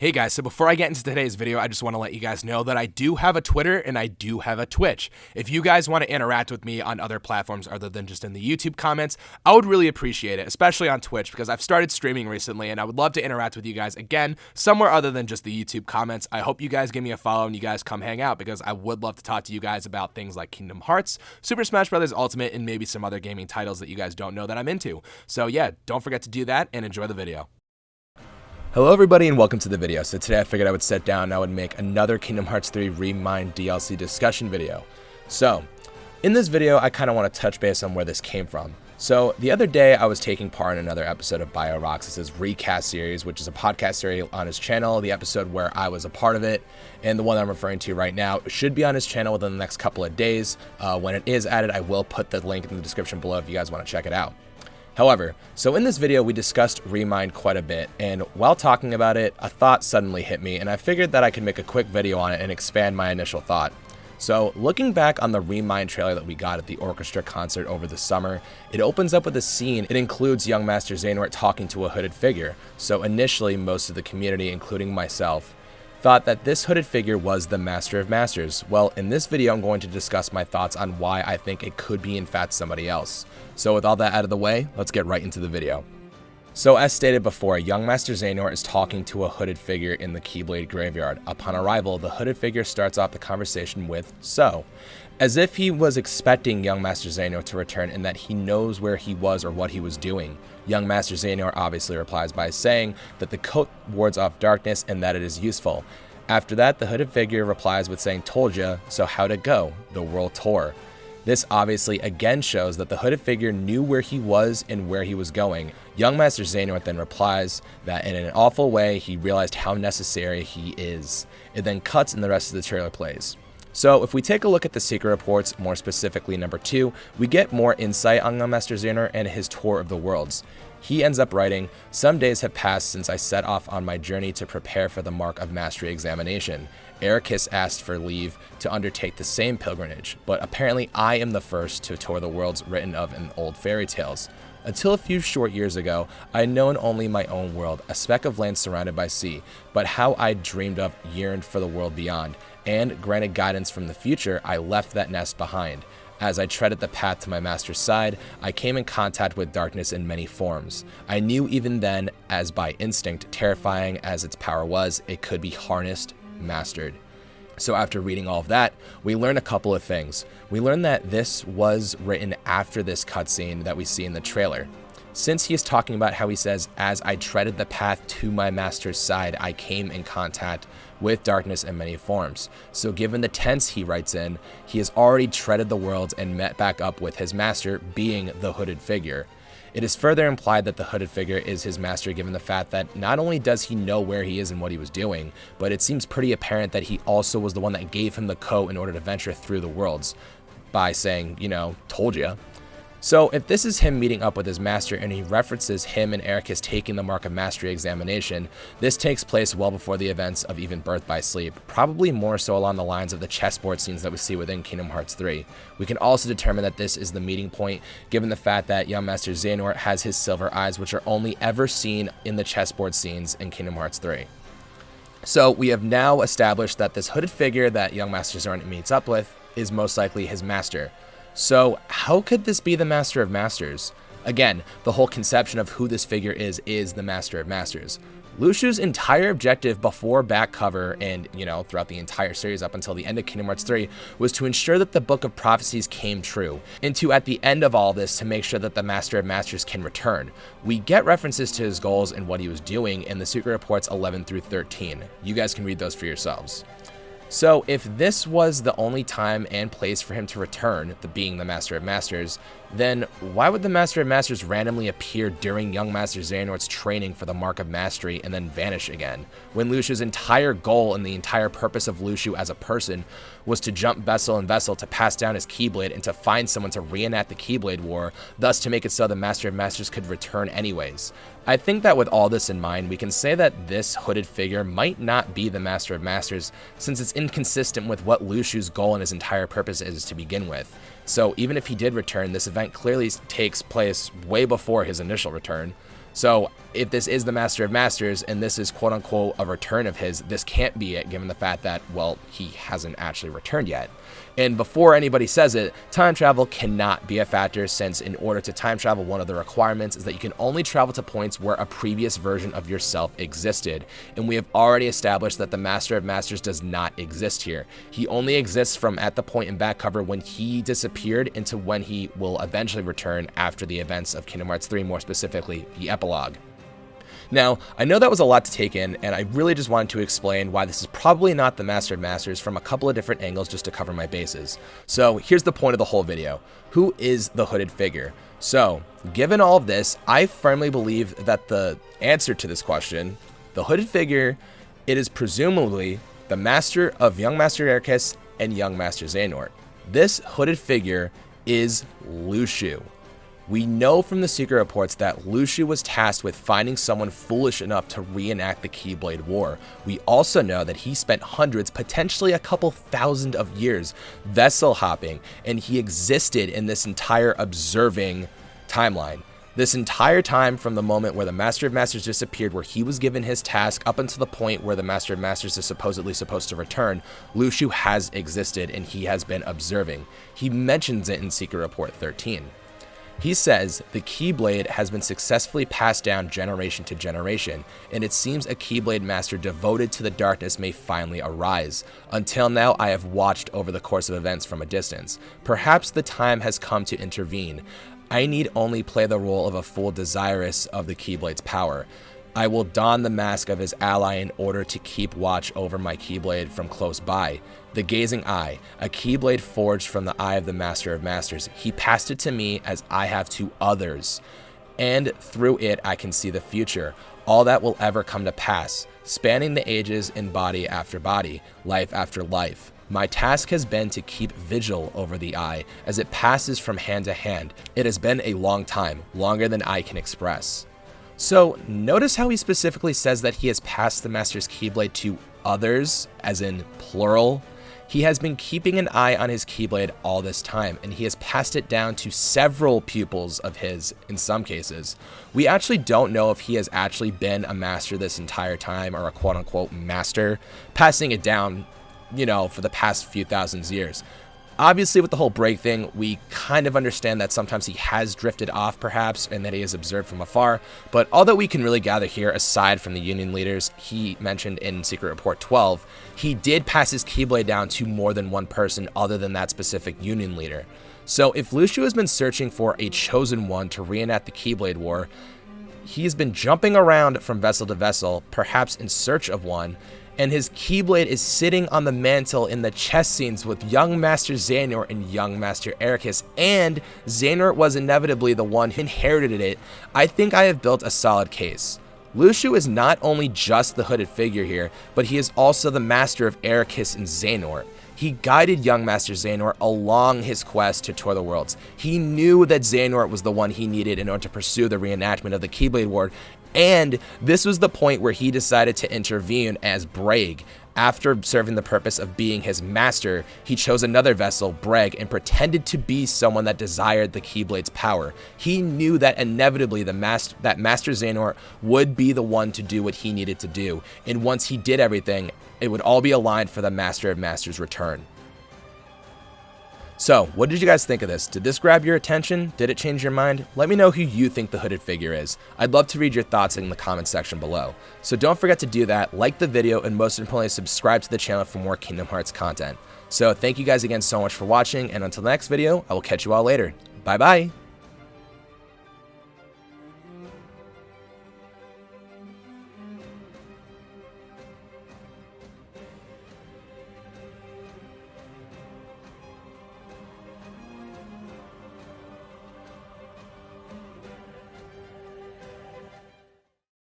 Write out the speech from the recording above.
Hey guys, so before I get into today's video, I just want to let you guys know that I do have a Twitter and I do have a Twitch. If you guys want to interact with me on other platforms other than just in the YouTube comments, I would really appreciate it, especially on Twitch, because I've started streaming recently and I would love to interact with you guys again, somewhere other than just the YouTube comments. I hope you guys give me a follow and you guys come hang out, because I would love to talk to you guys about things like Kingdom Hearts, Super Smash Bros. Ultimate, and maybe some other gaming titles that you guys don't know that I'm into. So yeah, don't forget to do that and enjoy the video. Hello everybody and welcome to the video. So today I figured I would sit down and I would make another Kingdom Hearts 3 ReMIND DLC discussion video. So in this video I kind of want to touch base on where this came from. So the other day I was taking part in another episode of Bio Roxas' Recast series, which is a podcast series on his channel. The episode where I was a part of it and the one I'm referring to right now should be on his channel within the next couple of days. When it is added, I will put the link in the description below if you guys want to check it out. However, so in this video we discussed ReMIND quite a bit, and while talking about it, a thought suddenly hit me and I figured that I could make a quick video on it and expand my initial thought. So looking back on the ReMIND trailer that we got at the orchestra concert over the summer, it opens up with a scene. It includes Young Master Xehanort talking to a hooded figure. So initially most of the community, including myself, thought that this hooded figure was the Master of Masters. Well, in this video I'm going to discuss my thoughts on why I think it could be in fact somebody else. So with all that out of the way, let's get right into the video. So as stated before, Young Master Xehanort is talking to a hooded figure in the Keyblade graveyard. Upon arrival, the hooded figure starts off the conversation with "So," as if he was expecting Young Master Xehanort to return and that he knows where he was or what he was doing. Young Master Xehanort obviously replies by saying that the coat wards off darkness and that it is useful. After that, the hooded figure replies with saying, "Told ya, so how'd it go? The world tour." This obviously again shows that the hooded figure knew where he was and where he was going. Young Master Xehanort then replies that in an awful way he realized how necessary he is. It then cuts and the rest of the trailer plays. So if we take a look at the secret reports, more specifically number 2, we get more insight on Young Master Xehanort and his tour of the worlds. He ends up writing, "Some days have passed since I set off on my journey to prepare for the Mark of Mastery examination. Ericus asked for leave to undertake the same pilgrimage, but apparently I am the first to tour the worlds written of in old fairy tales. Until a few short years ago, I had known only my own world, a speck of land surrounded by sea, but how I dreamed of, yearned for the world beyond, and, granted guidance from the future, I left that nest behind. As I treaded the path to my master's side, I came in contact with darkness in many forms. I knew even then, as by instinct, terrifying as its power was, it could be harnessed, mastered." So after reading all of that, we learn a couple of things. We learn that this was written after this cutscene that we see in the trailer. Since he is talking about how he says, "As I treaded the path to my master's side, I came in contact with darkness in many forms." So given the tense he writes in, he has already treaded the worlds and met back up with his master, being the hooded figure. It is further implied that the hooded figure is his master, given the fact that not only does he know where he is and what he was doing, but it seems pretty apparent that he also was the one that gave him the coat in order to venture through the worlds by saying, "Told ya." So if this is him meeting up with his master and he references him and Ericus taking the Mark of Mastery examination, this takes place well before the events of even Birth by Sleep, probably more so along the lines of the chessboard scenes that we see within Kingdom Hearts 3. We can also determine that this is the meeting point, given the fact that Young Master Xehanort has his silver eyes, which are only ever seen in the chessboard scenes in Kingdom Hearts 3. So we have now established that this hooded figure that Young Master Xehanort meets up with is most likely his master. So how could this be the Master of Masters? Again, the whole conception of who this figure is the Master of Masters. Luxu's entire objective before back cover and, throughout the entire series up until the end of Kingdom Hearts 3 was to ensure that the Book of Prophecies came true, and to, at the end of all this, to make sure that the Master of Masters can return. We get references to his goals and what he was doing in the Secret Reports 11 through 13. You guys can read those for yourselves. So if this was the only time and place for him to return, being the Master of Masters, then why would the Master of Masters randomly appear during Young Master Xehanort's training for the Mark of Mastery and then vanish again, when Luxu's entire goal and the entire purpose of Luxu as a person was to jump vessel and vessel to pass down his Keyblade and to find someone to reenact the Keyblade War, thus to make it so the Master of Masters could return anyways? I think that with all this in mind, we can say that this hooded figure might not be the Master of Masters, since it's inconsistent with what Luxu's goal and his entire purpose is to begin with. So even if he did return, this event clearly takes place way before his initial return. So if this is the Master of Masters and this is quote-unquote a return of his, this can't be it, given the fact that, well, he hasn't actually returned yet. And before anybody says it, time travel cannot be a factor, since in order to time travel, one of the requirements is that you can only travel to points where a previous version of yourself existed. And we have already established that the Master of Masters does not exist here. He only exists from at the point in back cover when he disappeared into when he will eventually return after the events of Kingdom Hearts 3, more specifically the epilogue. Now, I know that was a lot to take in, and I really just wanted to explain why this is probably not the Master of Masters from a couple of different angles just to cover my bases. So here's the point of the whole video. Who is the hooded figure? So, given all of this, I firmly believe that the answer to this question, the hooded figure, it is presumably the master of Young Master Xehanort and Young Master Xehanort. This hooded figure is Luxu. We know from the secret reports that Luxu was tasked with finding someone foolish enough to reenact the Keyblade War. We also know that he spent hundreds, potentially a couple thousand of years vessel hopping, and he existed in this entire observing timeline. This entire time from the moment where the Master of Masters disappeared, where he was given his task, up until the point where the Master of Masters is supposedly supposed to return, Luxu has existed and he has been observing. He mentions it in Secret Report 13. He says the Keyblade has been successfully passed down generation to generation, and it seems a Keyblade master devoted to the darkness may finally arise. Until now, I have watched over the course of events from a distance. Perhaps the time has come to intervene. I need only play the role of a fool desirous of the Keyblade's power. I will don the mask of his ally in order to keep watch over my Keyblade from close by. The Gazing Eye, a Keyblade forged from the eye of the Master of Masters. He passed it to me as I have to others, and through it I can see the future, all that will ever come to pass, spanning the ages in body after body, life after life. My task has been to keep vigil over the eye as it passes from hand to hand. It has been a long time, longer than I can express. So notice how he specifically says that he has passed the Master's Keyblade to others, as in plural. He has been keeping an eye on his Keyblade all this time, and he has passed it down to several pupils of his in some cases. We actually don't know if he has actually been a master this entire time, or a quote-unquote master, passing it down, you know, for the past few thousand years. Obviously, with the whole break thing, we kind of understand that sometimes he has drifted off, perhaps, and that he is observed from afar, but all that we can really gather here, aside from the Union leaders he mentioned in Secret Report 12, he did pass his Keyblade down to more than one person other than that specific Union leader. So if Luxu has been searching for a chosen one to reenact the Keyblade War, he's been jumping around from vessel to vessel, perhaps in search of one, and his Keyblade is sitting on the mantle in the chess scenes with Young Master Xehanort and Young Master Xehanort, and Xehanort was inevitably the one who inherited it. I think I have built a solid case. Luxu is not only just the hooded figure here, but he is also the master of Xehanort and Xehanort. He guided Young Master Xehanort along his quest to tour the worlds. He knew that Xehanort was the one he needed in order to pursue the reenactment of the Keyblade War, and this was the point where he decided to intervene as Breg. After serving the purpose of being his master, he chose another vessel, Breg, and pretended to be someone that desired the Keyblade's power. He knew that inevitably Master Xehanort would be the one to do what he needed to do, and once he did everything, it would all be aligned for the Master of Masters' return. So, what did you guys think of this? Did this grab your attention? Did it change your mind? Let me know who you think the hooded figure is. I'd love to read your thoughts in the comment section below. So don't forget to do that, like the video, and most importantly, subscribe to the channel for more Kingdom Hearts content. So thank you guys again so much for watching, and until the next video, I will catch you all later. Bye bye!